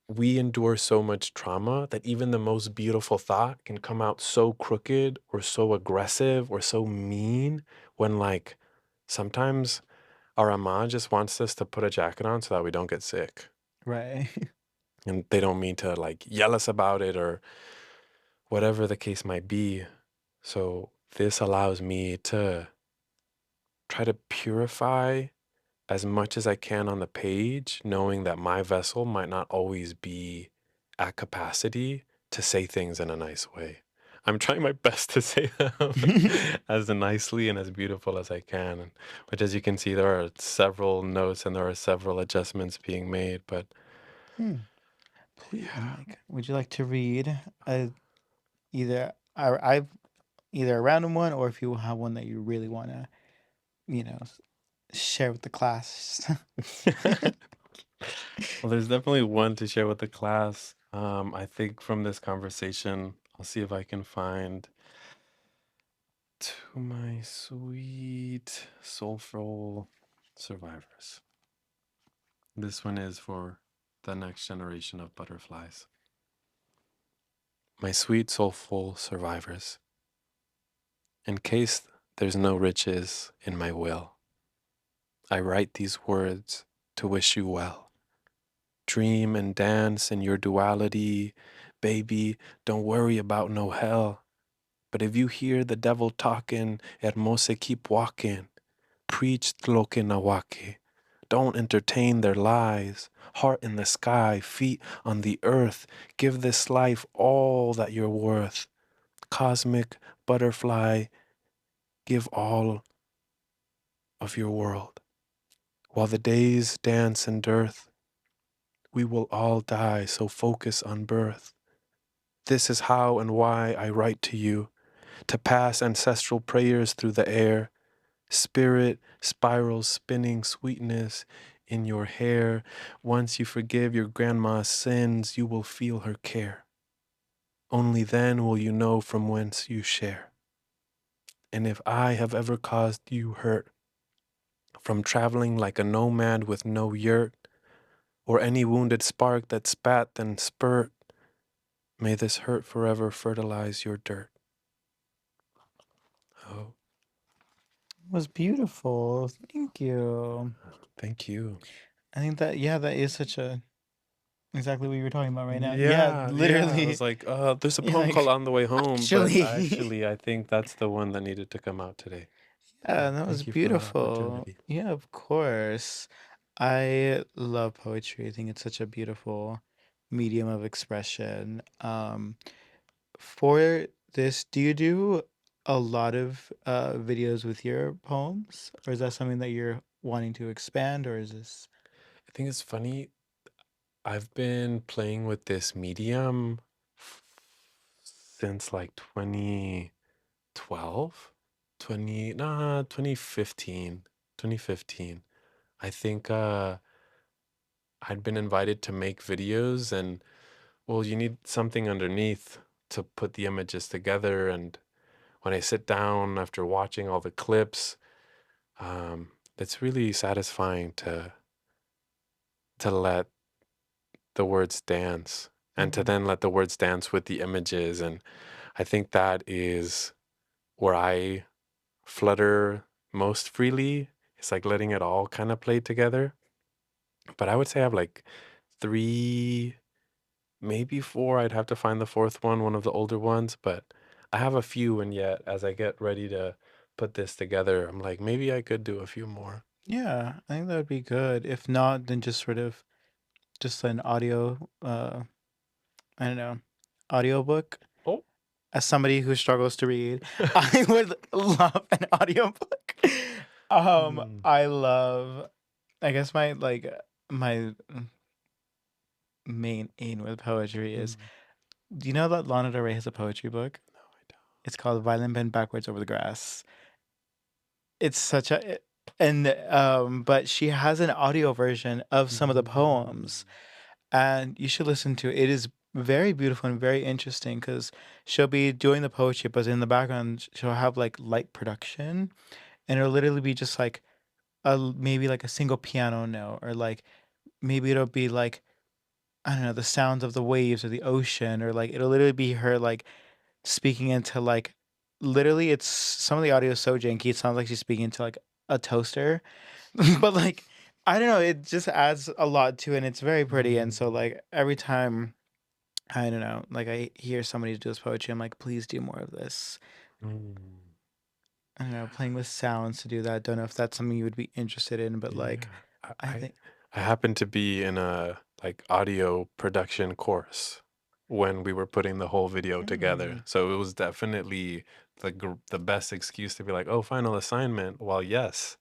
we endure so much trauma that even the most beautiful thought can come out so crooked or so aggressive or so mean when, like, sometimes our Ama just wants us to put a jacket on so that we don't get sick. Right. And they don't mean to like yell us about it or whatever the case might be. So this allows me to try to purify as much as I can on the page, knowing that my vessel might not always be at capacity to say things in a nice way. I'm trying my best to say them as nicely and as beautiful as I can. But as you can see, there are several notes and there are several adjustments being made. But Hmm. Please, and yeah, like, would you like to read either I've either a random one, or if you have one that you really want to, you know, share with the class. Well, there's definitely one to share with the class. I think from this conversation, I'll see if I can find to my sweet, soulful survivors. This one is for the next generation of butterflies. My sweet, soulful survivors, in case there's no riches in my will, I write these words to wish you well. Dream and dance in your duality. Baby, don't worry about no hell. But if you hear the devil talking, hermosa, keep walking. Preach tloke nawake. Don't entertain their lies. Heart in the sky, feet on the earth. Give this life all that you're worth. Cosmic butterfly, give all of your world. While the days dance in dearth, we will all die, so focus on birth. This is how and why I write to you, to pass ancestral prayers through the air. Spirit spirals spinning sweetness in your hair. Once you forgive your grandma's sins, you will feel her care. Only then will you know from whence you share. And if I have ever caused you hurt, from traveling like a nomad with no yurt, or any wounded spark that spat then spurt, may this hurt forever fertilize your dirt. Oh, Was beautiful. Thank you. thank you. I think that yeah, that is such a exactly what you were talking about right now. Yeah, Yeah. I literally. was like, there's a Yeah, poem called like On the Way Home, but actually. actually, I think that's the one that needed to come out today. Yeah, So that was thank you for the beautiful. opportunity. Yeah, of course. I love poetry. I think it's such a beautiful medium of expression. For this, do you do a lot of videos with your poems, or is that something that you're wanting to expand, or is this? I think it's funny. I've been playing with this medium since like 2012, 2015, 2015. I think I'd been invited to make videos, and well, you need something underneath to put the images together. And when I sit down after watching all the clips, it's really satisfying to let the words dance and to Mhm. then let the words dance with the images. And I think that is where I flutter most freely. It's like letting it all kind of play together. But I would say I have like three, maybe four. I'd have to find the fourth one of the older ones. But I have a few. And yet, as I get ready to put this together, I'm like, maybe I could do a few more. Yeah, I think that would be good. If not, then just sort of just an audio, I don't know, audiobook. Oh, As somebody who struggles to read, I would love an audiobook. mm, I love, I guess my main aim with poetry is, mm. do you know that Lana Del Rey has a poetry book? No, I don't. It's called Violin Bend Backwards Over the Grass. It's such a and but she has an audio version of some of the poems, Mm, and you should listen to it. It is very beautiful and very interesting because she'll be doing the poetry, but in the background she'll have like light production, and it'll literally be just like maybe like a single piano note, or like maybe it'll be like, I don't know, the sounds of the waves or the ocean, or like it'll literally be her like speaking into like, literally it's some of the audio is so janky. It sounds like she's speaking to like a toaster, but like I don't know, it just adds a lot to it, and it's very pretty. And so mm, like every time, I don't know, like I hear somebody do this poetry, I'm like, please do more of this. mm. I don't know, playing with sounds to do that. Don't know if that's something you would be interested in, but like Yeah, I, I I think. I happened to be in a like audio production course when we were putting the whole video together. Mm, So it was definitely the best excuse to be like, "Oh, final assignment." Well, yes,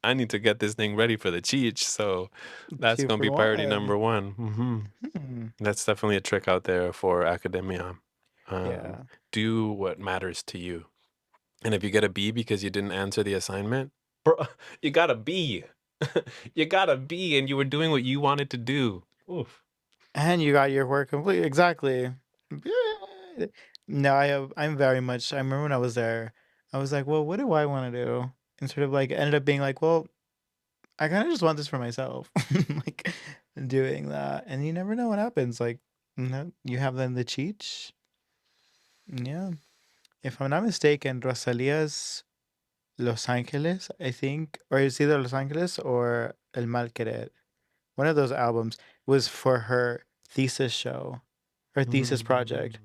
I need to get this thing ready for the Cheech, so that's two gonna for be priority number one. one. Hmm. That's definitely a trick out there for academia. Yeah. Do what matters to you. And if you get a B because you didn't answer the assignment, bro, you got a B. You got a B, and you were doing what you wanted to do. Oof. And you got your work complete. Exactly. Yeah. No, I'm very much. I remember when I was there, I was like, well, what do I want to do? And sort of like ended up being like, well, I kind of just want this for myself, like doing that. And you never know what happens. Like, you have then the Cheech. Yeah. If I'm not mistaken, Rosalia's Los Angeles, I think, or it's either Los Angeles or El Mal Querer. One of those albums was for her thesis show, her thesis project,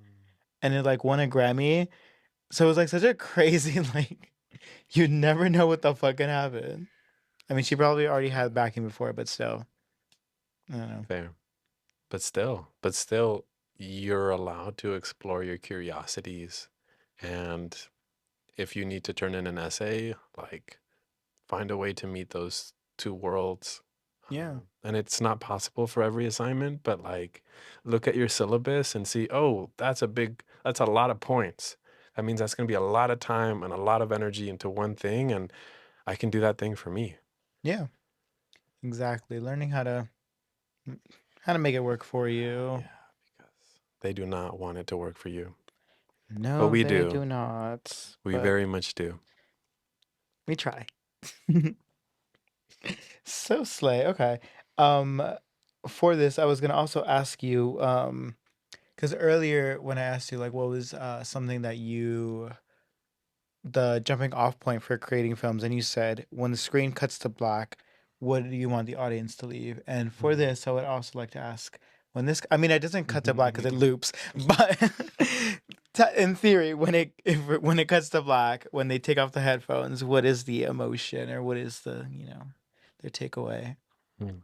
and it like won a Grammy. So it was like such a crazy like you never know what the fuck can happen. I mean, she probably already had backing before, but still, I don't know. Fair. But still, you're allowed to explore your curiosities. And if you need to turn in an essay, like find a way to meet those two worlds. Yeah, And it's not possible for every assignment, but like look at your syllabus and see, oh, that's a lot of points. That means that's going to be a lot of time and a lot of energy into one thing. And I can do that thing for me. yeah, exactly. Learning how to make it work for you. Yeah, because they do not want it to work for you. But No, we they do. do not. We But very much do. we try. So slay. Okay. Um, for this, I was gonna also ask you, because earlier when I asked you like what was something that you the jumping off point for creating films, and you said when the screen cuts to black, what do you want the audience to leave? And for this, I would also like to ask when this. I mean, it doesn't cut to black because it loops, but in theory, when it cuts to black, when they take off the headphones, what is the emotion or what is the their takeaway? Mm.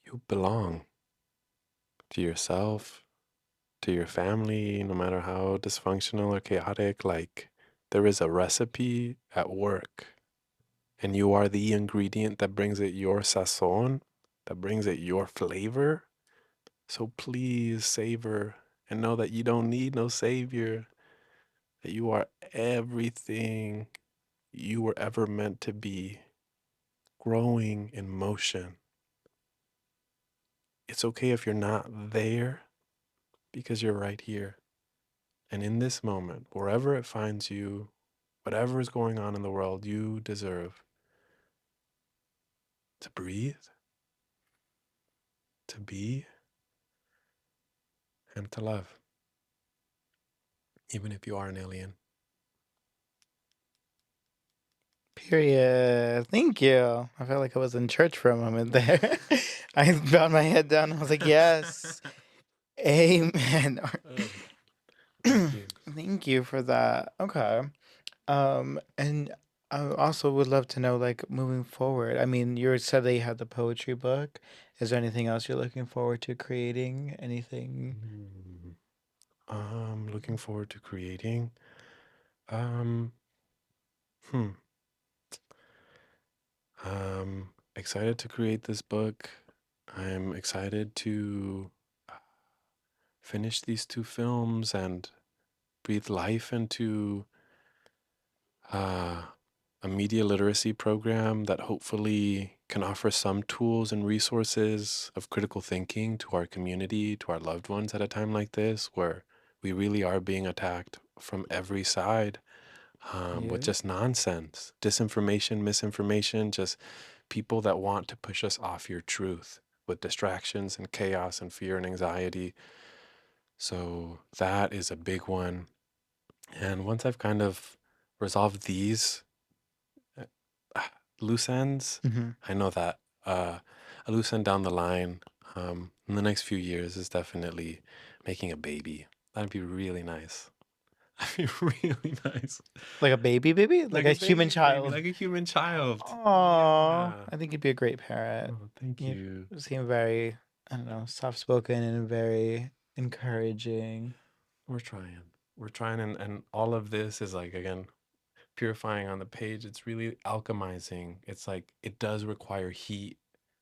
You belong to yourself, to your family, no matter how dysfunctional or chaotic. Like, there is a recipe at work, and you are the ingredient that brings it your sazon, that brings it your flavor. So please savor and know that you don't need no savior, that you are everything you were ever meant to be, growing in motion. It's okay if you're not there because you're right here. And in this moment, wherever it finds you, whatever is going on in the world, you deserve to breathe, to be, and to love, even if you are an alien. Period. Thank you. I felt like I was in church for a moment there. I bowed my head down. I was like, yes, amen. Oh, thank you. Thank you for that. Okay. And I also would love to know, like, moving forward. I mean, you said that you had the poetry book. Is there anything else you're looking forward to creating? Anything? Mm. Looking forward to creating. Um, hmm. Excited to create this book. I'm excited to finish these two films and breathe life into uh, a media literacy program that hopefully can offer some tools and resources of critical thinking to our community, to our loved ones at a time like this, where we really are being attacked from every side with Yeah. just nonsense, disinformation, misinformation, just people that want to push us off your truth with distractions and chaos and fear and anxiety. So that is a big one. And once I've kind of resolved these uh, loose ends, Hmm. I know that a loose end down the line in the next few years is definitely making a baby. That'd be really nice. That'd be really nice. Like a baby, baby, like Like a a human baby, child. like a human child. Oh, Yeah. I think you'd be a great parent. Oh, thank You you. seem very, I don't know, soft spoken and very encouraging. We're trying. We're trying, and all of this is like, again, purifying on the page. It's really alchemizing. It's like it does require heat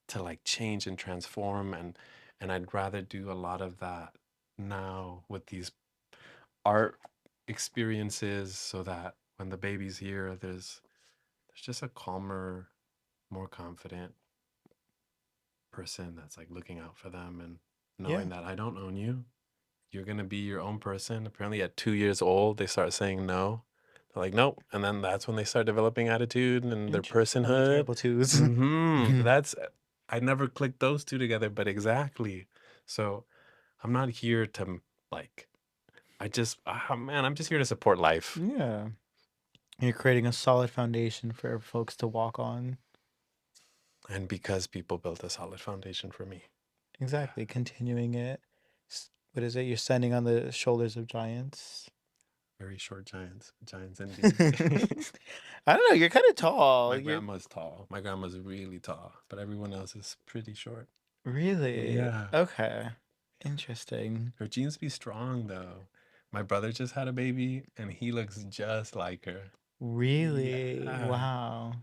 to like change and transform, and I'd rather do a lot of that now with these art experiences so that when the baby's here, there's just a calmer, more confident person that's like looking out for them and Yeah. knowing that I don't own you. You're gonna be your own person. Apparently, at 2 years old, they start saying no. They're like, nope, and then that's when they start developing attitude and their Interesting. I mean, personhood. terrible twos. That's I never clicked those two together, but exactly. So I'm not here to like. Man, I'm just here to support life. Yeah. You're creating a solid foundation for folks to walk on. And because people built a solid foundation for me. Yeah. Exactly. Continuing it. What is it? You're standing on the shoulders of giants. Very short giants. Giants indeed. I don't know. You're kind of tall. My You're grandma's tall. My grandma's really tall, but everyone else is pretty short. really Yeah. okay. Interesting. Her genes be strong though. My brother just had a baby and he looks just like her. Really? Yeah. Wow.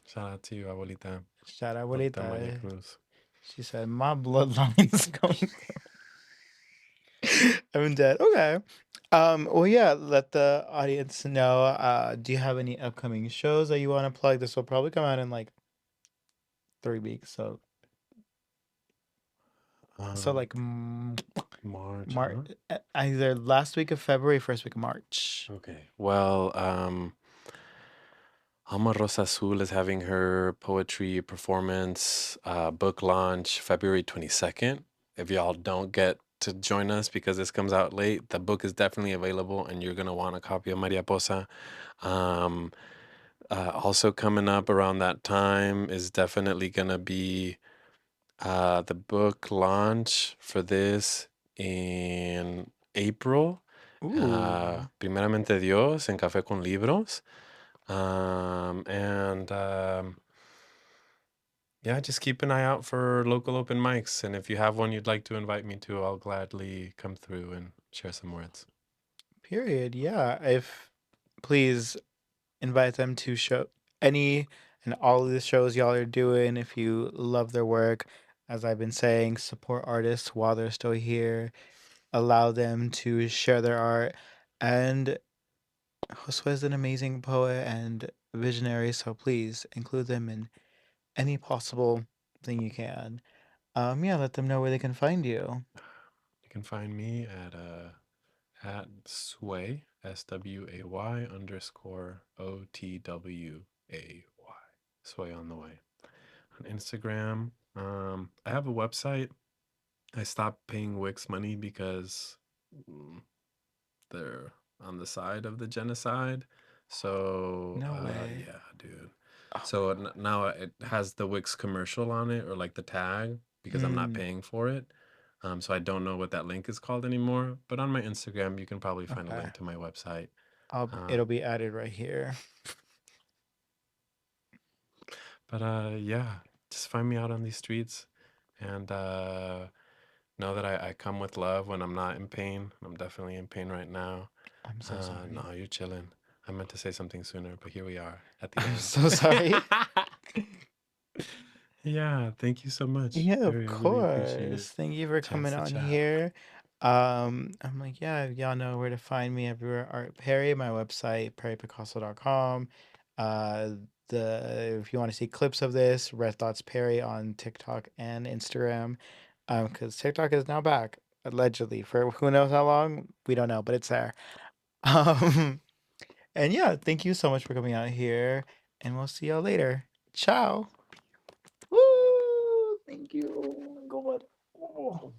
Shout out to you, abuelita. Shout out Abuelita Maria Abuelita. Cruz. She said, my bloodline's going. I'm dead. Okay. Well, yeah, let the audience know. Do you have any upcoming shows that you want to plug? This will probably come out in like 3 weeks. So Um, like March, huh? Either last week of February, first week of March. Okay. Well, Alma Rosa Azul is having her poetry performance book launch February 22nd. If y'all don't get to join us because this comes out late, the book is definitely available and you're going to want a copy of Maria Posa. Um, Also coming up around that time is definitely going to be the book launch for this in April. Ooh, Primeramente Dios en Café con Libros. And yeah, just keep an eye out for local open mics. And if you have one you'd like to invite me to, I'll gladly come through and share some words. period. Yeah. If please invite them to show any and all of the shows y'all are doing. If you love their work, as I've been saying, support artists while they're still here. Allow them to share their art. And Josue is an amazing poet and visionary, so please include them in any possible thing you can. Yeah, let them know where they can find you. You can find me at Sway SWAY underscore OTWAY. Sway on the way. On Instagram. I have a website. I stopped paying Wix money because they're on the side of the genocide. So No way. yeah, dude. Oh my So god. now it has the Wix commercial on it or like the tag because I'm not Mm, paying for it. So I don't know what that link is called anymore. But on my Instagram, you can probably find a okay. link to my website. Uh, It'll be added right here. but yeah, just find me out on these streets and know that I come with love when I'm not in pain. I'm definitely in pain right now. I'm so sorry. No, you're chilling. I meant to say something sooner, but here we are at the I'm end. so sorry. Yeah, thank you so much, Yeah, of Harry. I really appreciate course. it. Thank you for Chance coming to on chat. here. I'm like, yeah, y'all know where to find me everywhere. Art Perry, my website, perrypicasso.com. Uh, if you want to see clips of this, Red Thoughts Perry on TikTok and Instagram. Because TikTok is now back, allegedly, for who knows how long, we don't know, but it's there. Um, and yeah, thank you so much for coming out here, and we'll see y'all later. Ciao. Woo! Thank you. Oh my God. Oh.